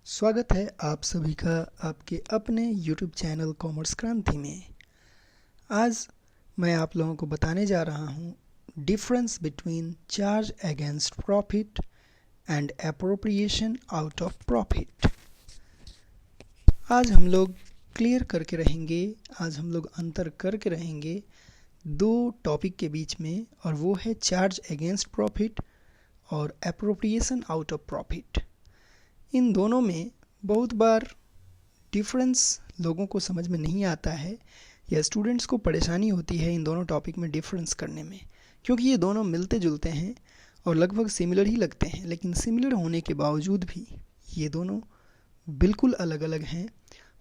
स्वागत है आप सभी का आपके अपने YouTube चैनल कॉमर्स क्रांति में। आज मैं आप लोगों को बताने जा रहा हूँ difference between charge against profit and appropriation out of profit. आज हम लोग क्लियर करके रहेंगे, आज हम लोग अंतर करके रहेंगे दो टॉपिक के बीच में, और वो है चार्ज अगेंस्ट प्रॉफिट और एप्रोप्रिएशन आउट ऑफ प्रॉफिट। इन दोनों में बहुत बार डिफरेंस लोगों को समझ में नहीं आता है या स्टूडेंट्स को परेशानी होती है इन दोनों टॉपिक में डिफरेंस करने में, क्योंकि ये दोनों मिलते जुलते हैं और लगभग सिमिलर ही लगते हैं। लेकिन सिमिलर होने के बावजूद भी ये दोनों बिल्कुल अलग अलग हैं,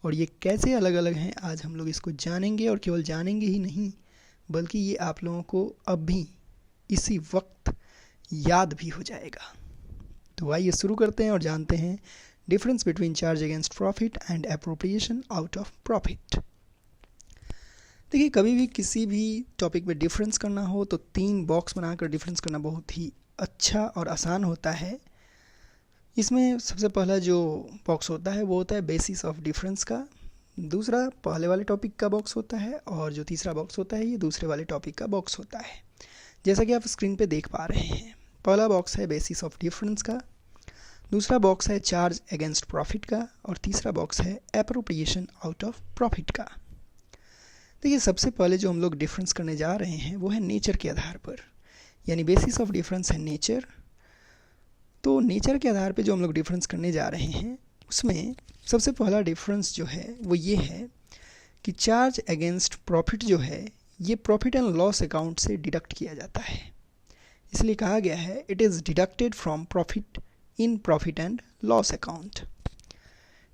और ये कैसे अलग अलग हैं आज हम लोग इसको जानेंगे। और केवल जानेंगे ही नहीं, बल्कि ये आप लोगों को अब भी इसी वक्त याद भी हो जाएगा। तो आइए शुरू करते हैं और जानते हैं difference between charge against profit and appropriation out of profit. देखिए, कभी भी किसी भी टॉपिक में डिफरेंस करना हो तो 3 बॉक्स बनाकर डिफरेंस करना बहुत ही अच्छा और आसान होता है। इसमें सबसे पहला जो बॉक्स होता है वो होता है बेसिस ऑफ डिफरेंस का, दूसरा पहले वाले टॉपिक का बॉक्स होता है, और जो तीसरा बॉक्स होता है ये दूसरे वाले टॉपिक का बॉक्स होता है। जैसा कि आप स्क्रीन पे देख पा रहे हैं, पहला बॉक्स है बेसिस ऑफ डिफरेंस का, दूसरा बॉक्स है चार्ज अगेंस्ट प्रॉफिट का, और तीसरा बॉक्स है एप्रोप्रिएशन आउट ऑफ प्रॉफिट का। देखिए, सबसे पहले जो हम लोग डिफरेंस करने जा रहे हैं वो है नेचर के आधार पर, यानी बेसिस ऑफ डिफरेंस है नेचर। तो नेचर के आधार पे जो हम लोग डिफरेंस करने जा रहे हैं उसमें सबसे पहला डिफरेंस जो है वो ये है कि चार्ज अगेंस्ट प्रॉफिट जो है ये प्रॉफिट एंड लॉस अकाउंट से डिडक्ट किया जाता है। इसलिए कहा गया है it is deducted from profit in profit and loss account,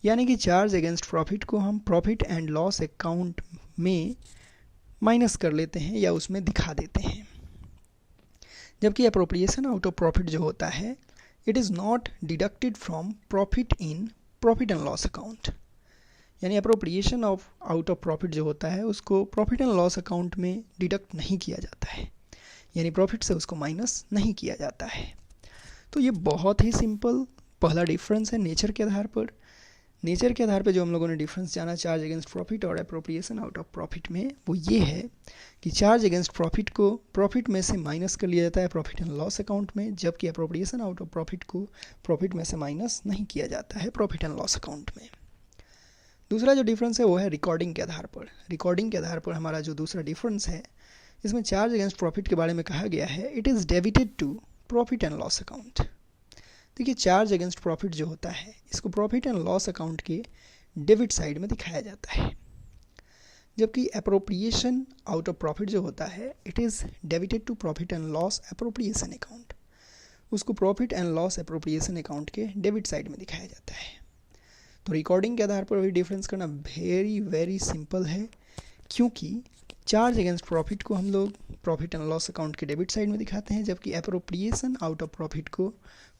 यानी कि चार्ज अगेंस्ट प्रॉफिट को हम प्रॉफिट एंड लॉस अकाउंट में माइनस कर लेते हैं या उसमें दिखा देते हैं। जबकि एप्रोप्रिएशन आउट ऑफ प्रॉफिट जो होता है it is not deducted from profit in profit and loss account, यानी appropriation of out of profit जो होता है उसको प्रॉफिट एंड लॉस अकाउंट में डिडक्ट नहीं किया जाता है, यानी प्रॉफिट से उसको माइनस नहीं किया जाता है। तो ये बहुत ही सिंपल पहला डिफरेंस है नेचर के आधार पर। नेचर के आधार पर जो हम लोगों ने डिफरेंस जाना चार्ज अगेंस्ट प्रॉफिट और एप्रोप्रिएशन आउट ऑफ प्रॉफिट में, वो ये है कि चार्ज अगेंस्ट प्रॉफिट को प्रॉफिट में से माइनस कर लिया जाता है प्रॉफिट एंड लॉस अकाउंट में, जबकि एप्रोप्रिएशन आउट ऑफ प्रॉफिट को प्रॉफिट में से माइनस नहीं किया जाता है प्रॉफिट एंड लॉस अकाउंट में। दूसरा जो डिफरेंस है वो है रिकॉर्डिंग के आधार पर। रिकॉर्डिंग के आधार पर हमारा जो दूसरा डिफरेंस है, इसमें चार्ज अगेंस्ट प्रॉफिट के बारे में कहा गया है it is debited to profit and loss account. देखिए, चार्ज अगेंस्ट प्रॉफिट जो होता है इसको प्रॉफिट एंड लॉस अकाउंट के डेबिट साइड में दिखाया जाता है, जबकि एप्रोप्रिएशन आउट ऑफ प्रॉफिट जो होता है it is debited to profit and loss appropriation account, उसको profit and loss appropriation account के डेबिट साइड में दिखाया जाता है। तो रिकॉर्डिंग के आधार पर भी डिफरेंस करना वेरी वेरी सिंपल है, क्योंकि चार्ज अगेंस्ट प्रॉफिट को हम लोग प्रॉफिट एंड लॉस अकाउंट के डेबिट साइड में दिखाते हैं, जबकि एप्रोप्रिएशन आउट ऑफ प्रॉफिट को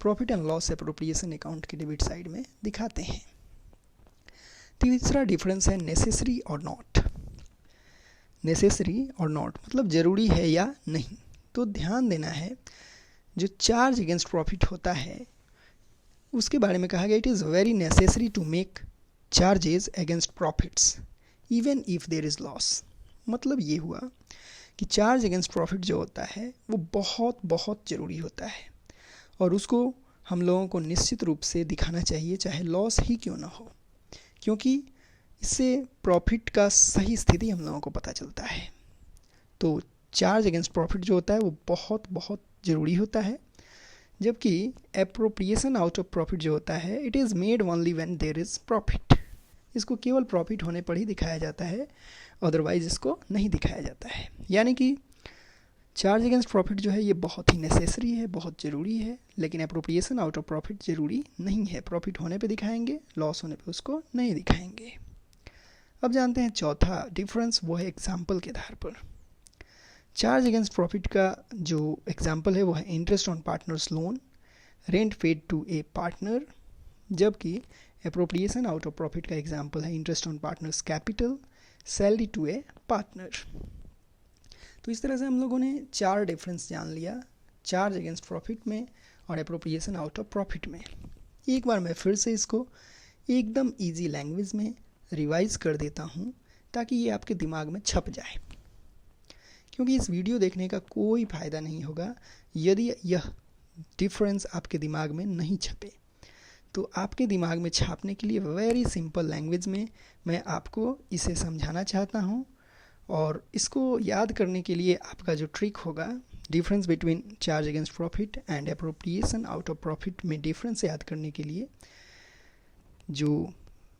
profit and loss appropriation account के डेबिट साइड में दिखाते हैं। तीसरा डिफरेंस है नेसेसरी और नॉट। नेसेसरी और नॉट मतलब ज़रूरी है या नहीं। तो ध्यान देना है, जो चार्ज अगेंस्ट प्रॉफिट होता है उसके बारे में कहा गया it is very necessary to make charges against profits even if there is loss. मतलब ये हुआ कि चार्ज अगेंस्ट प्रॉफिट जो होता है वो बहुत बहुत ज़रूरी होता है, और उसको हम लोगों को निश्चित रूप से दिखाना चाहिए चाहे लॉस ही क्यों ना हो, क्योंकि इससे प्रॉफिट का सही स्थिति हम लोगों को पता चलता है। तो चार्ज अगेंस्ट प्रॉफिट जो होता है वो बहुत बहुत ज़रूरी होता है, जबकि एप्रोप्रिएशन आउट ऑफ प्रॉफिट जो होता है it is made only when there is profit. इसको केवल प्रॉफिट होने पर ही दिखाया जाता है, अदरवाइज इसको नहीं दिखाया जाता है। यानी कि चार्ज अगेंस्ट प्रॉफिट जो है ये बहुत ही नेसेसरी है, बहुत ज़रूरी है, लेकिन एप्रोप्रिएशन आउट ऑफ प्रॉफिट ज़रूरी नहीं है। प्रॉफिट होने पे दिखाएंगे, लॉस होने पे उसको नहीं दिखाएंगे। अब जानते हैं चौथा डिफरेंस, वो है एग्जाम्पल के आधार पर। चार्ज अगेंस्ट प्रॉफिट का जो एग्जाम्पल है वो है interest on partners loan, rent paid to a partner, जबकि एप्रोप्रिएशन आउट ऑफ प्रॉफिट का एग्जाम्पल है interest on partners capital, salary to a partner. तो इस तरह से हम लोगों ने 4 डिफरेंस जान लिया चार्ज अगेंस्ट प्रॉफिट में और एप्रोप्रिएशन आउट ऑफ प्रॉफिट में। एक बार मैं फिर से इसको एकदम इजी लैंग्वेज में रिवाइज कर देता हूँ ताकि ये आपके दिमाग में छप जाए, क्योंकि इस वीडियो देखने का कोई फ़ायदा नहीं होगा यदि यह डिफरेंस आपके दिमाग में नहीं छपे। तो आपके दिमाग में छापने के लिए वेरी सिंपल लैंग्वेज में मैं आपको इसे समझाना चाहता हूँ, और इसको याद करने के लिए आपका जो ट्रिक होगा, difference between charge against profit and appropriation out of profit में डिफरेंस याद करने के लिए जो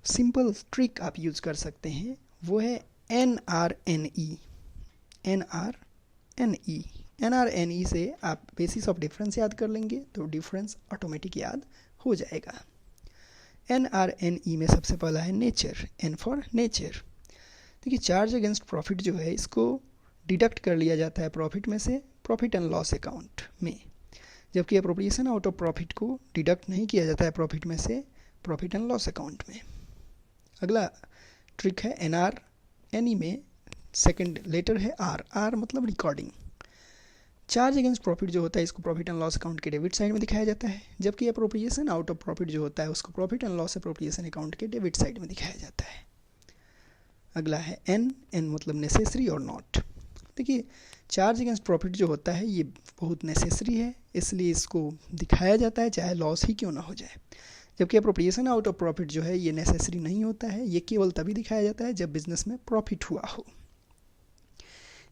सिंपल ट्रिक आप यूज़ कर सकते हैं वो है NRNE। NRNE से आप बेसिस ऑफ डिफरेंस याद कर लेंगे तो डिफरेंस ऑटोमेटिक याद हो जाएगा। NRNE में सबसे पहला है नेचर, N फॉर नेचर। देखिए चार्ज अगेंस्ट प्रॉफिट जो है इसको डिडक्ट कर लिया जाता है प्रॉफिट में से, प्रॉफिट एंड लॉस अकाउंट में, जबकि अप्रोप्रिएशन आउट ऑफ प्रॉफिट को डिडक्ट नहीं किया जाता है प्रॉफिट में से, प्रॉफिट एंड लॉस अकाउंट में। अगला ट्रिक है NRNE में सेकंड लेटर है R मतलब रिकॉर्डिंग। चार्ज अगेंस्ट प्रॉफिट जो होता है इसको प्रॉफिट एंड लॉस अकाउंट के डेबिट साइड में दिखाया जाता है, जबकि अप्रोप्रिएशन आउट ऑफ प्रॉफिट जो होता है उसको profit and loss appropriation account के डेबिट साइड में दिखाया जाता है। अगला है N मतलब नेसेसरी और नॉट। देखिए चार्ज अगेंस्ट प्रॉफिट जो होता है ये बहुत नेसेसरी है, इसलिए इसको दिखाया जाता है चाहे लॉस ही क्यों ना हो जाए, जबकि अप्रोप्रिएशन आउट ऑफ प्रॉफिट जो है ये नेसेसरी नहीं होता है, ये केवल तभी दिखाया जाता है जब बिजनेस में प्रॉफिट हुआ हो।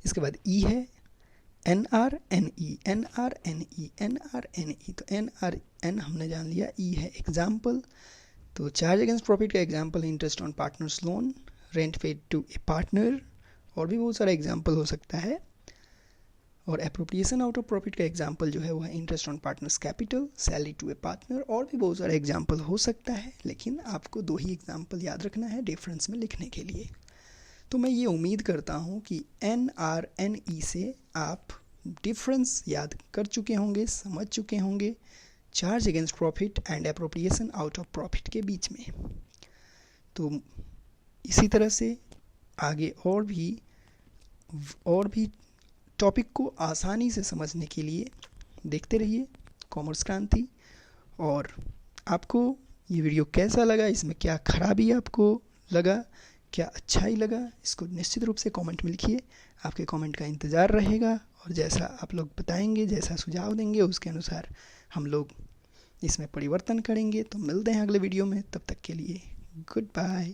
इसके बाद E है NRNE। तो NRN हमने जान लिया, E है एग्जाम्पल। तो चार्ज अगेंस्ट प्रॉफिट का एग्जाम्पल है interest on partners loan, rent paid to a partner, और भी बहुत सारा एग्जाम्पल हो सकता है। और अप्रोप्रिएशन आउट ऑफ प्रॉफिट का एग्जाम्पल जो है वो है interest on partners capital, salary to a partner, और भी बहुत सारा एग्जाम्पल हो सकता है, लेकिन आपको 2 ही एग्जाम्पल याद रखना है डिफरेंस में लिखने के लिए। तो मैं ये उम्मीद करता हूँ कि NRNE से आप डिफरेंस याद कर चुके होंगे, समझ चुके होंगे charge against profit and appropriation out of profit के बीच में। तो इसी तरह से आगे और भी टॉपिक को आसानी से समझने के लिए देखते रहिए कॉमर्स क्रांति। और आपको ये वीडियो कैसा लगा, इसमें क्या खराबी आपको लगा, क्या अच्छा ही लगा, इसको निश्चित रूप से कमेंट में लिखिए। आपके कमेंट का इंतज़ार रहेगा, और जैसा आप लोग बताएंगे, जैसा सुझाव देंगे उसके अनुसार हम लोग इसमें परिवर्तन करेंगे। तो मिलते हैं अगले वीडियो में, तब तक के लिए गुड बाय।